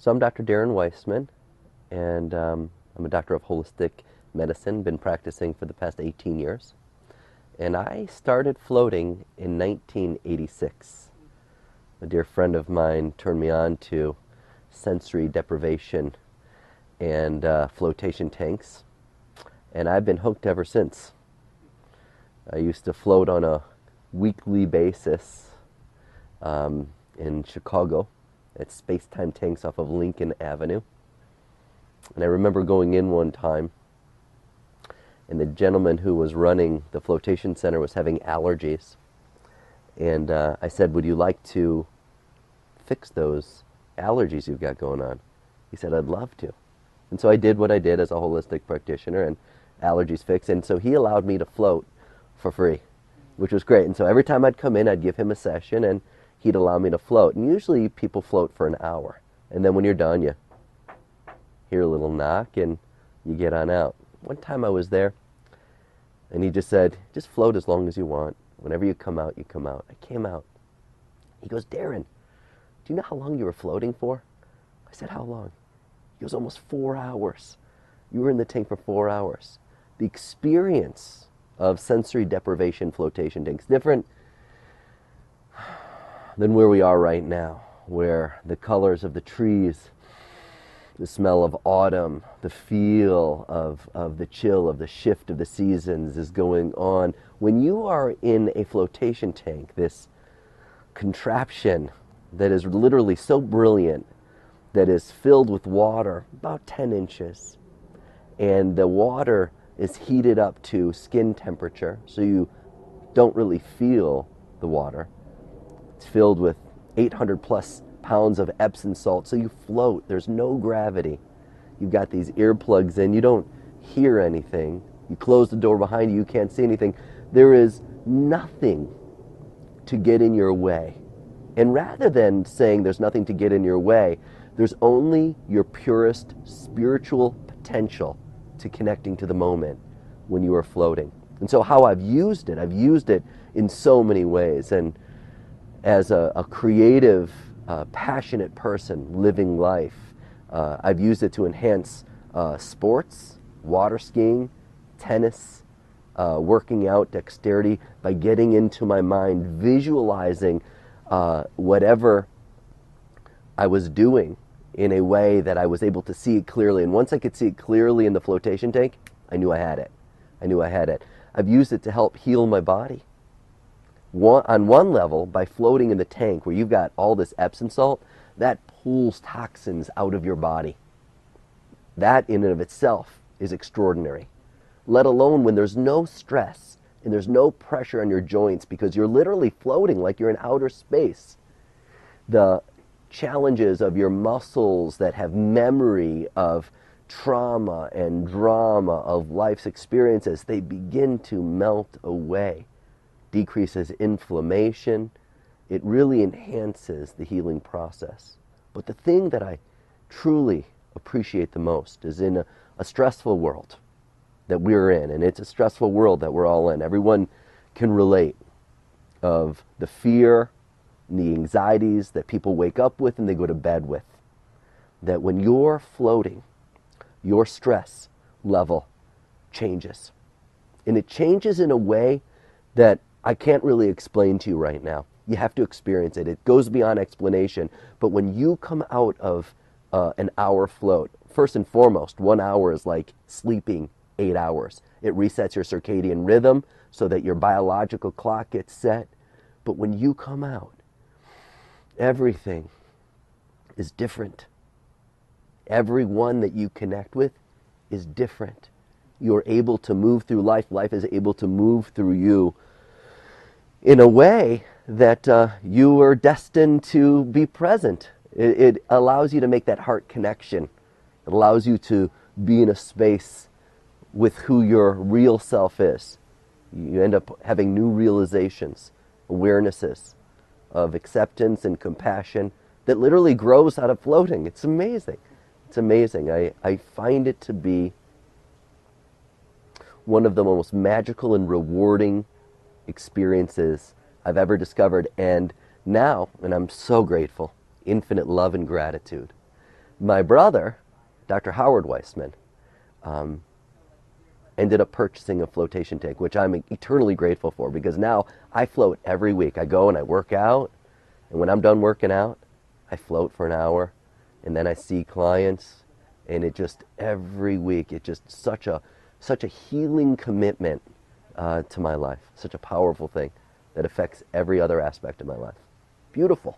So I'm Dr. Darren Weissman, and I'm a doctor of holistic medicine, been practicing for the past 18 years. And I started floating in 1986. A dear friend of mine turned me on to sensory deprivation and flotation tanks, and I've been hooked ever since. I used to float on a weekly basis in Chicago at space-time tanks off of Lincoln Avenue. And I remember going in one time, and the gentleman who was running the flotation center was having allergies. And I said, "Would you like to fix those allergies you've got going on?" He said, "I'd love to." And so I did what I did as a holistic practitioner, and allergies fixed. And so he allowed me to float for free, which was great. And so every time I'd come in, I'd give him a session, and he'd allow me to float. And usually people float for an hour. And then when you're done, you hear a little knock, and you get on out. One time I was there, and he just said, "Just float as long as you want. Whenever you come out, you come out." I came out. He goes, "Darren, do you know how long you were floating for?" I said, "How long?" He goes, "Almost 4 hours. You were in the tank for 4 hours." The experience of sensory deprivation flotation tanks, different than where we are right now, where the colors of the trees, the smell of autumn, the feel of the chill of the shift of the seasons is going on. When you are in a flotation tank, this contraption that is literally so brilliant, that is filled with water about 10 inches, and the water is heated up to skin temperature, so you don't really feel the water. It's filled with 800 plus pounds of Epsom salt, so you float. There's no gravity. You've got these earplugs in. You don't hear anything. You close the door behind you. You can't see anything. There is nothing to get in your way. And rather than saying there's nothing to get in your way, there's only your purest spiritual potential to connecting to the moment when you are floating. And so how I've used it in so many ways. And as a creative, passionate person living life, I've used it to enhance sports, water skiing, tennis, working out, dexterity, by getting into my mind, visualizing whatever I was doing in a way that I was able to see it clearly. And once I could see it clearly in the flotation tank, I knew I had it. I've used it to help heal my body. On one level, by floating in the tank where you've got all this Epsom salt, that pulls toxins out of your body. That in and of itself is extraordinary. Let alone when there's no stress and there's no pressure on your joints because you're literally floating like you're in outer space. The challenges of your muscles that have memory of trauma and drama of life's experiences, they begin to melt away. Decreases inflammation. It really enhances the healing process. But the thing that I truly appreciate the most is in a stressful world that we're in, and it's a stressful world that we're all in. Everyone can relate of the fear and the anxieties that people wake up with and they go to bed with. That when you're floating, your stress level changes. And it changes in a way that I can't really explain to you right now. You have to experience it. It goes beyond explanation. But when you come out of an hour float, first and foremost, 1 hour is like sleeping 8 hours. It resets your circadian rhythm so that your biological clock gets set. But when you come out, everything is different. Everyone that you connect with is different. You're able to move through life. Life is able to move through you in a way that you are destined to be present. It allows you to make that heart connection. It allows you to be in a space with who your real self is. You end up having new realizations, awarenesses of acceptance and compassion that literally grows out of floating. It's amazing. It's amazing. I find it to be one of the most magical and rewarding experiences I've ever discovered. And now, and I'm so grateful, infinite love and gratitude My brother, Dr. Howard Weissman, ended up purchasing a flotation tank, which I'm eternally grateful for, because now I float every week. I go and I work out, and when I'm done working out, I float for an hour, and then I see clients, and it just, every week, it's just such a healing commitment to my life, such a powerful thing that affects every other aspect of my life. Beautiful.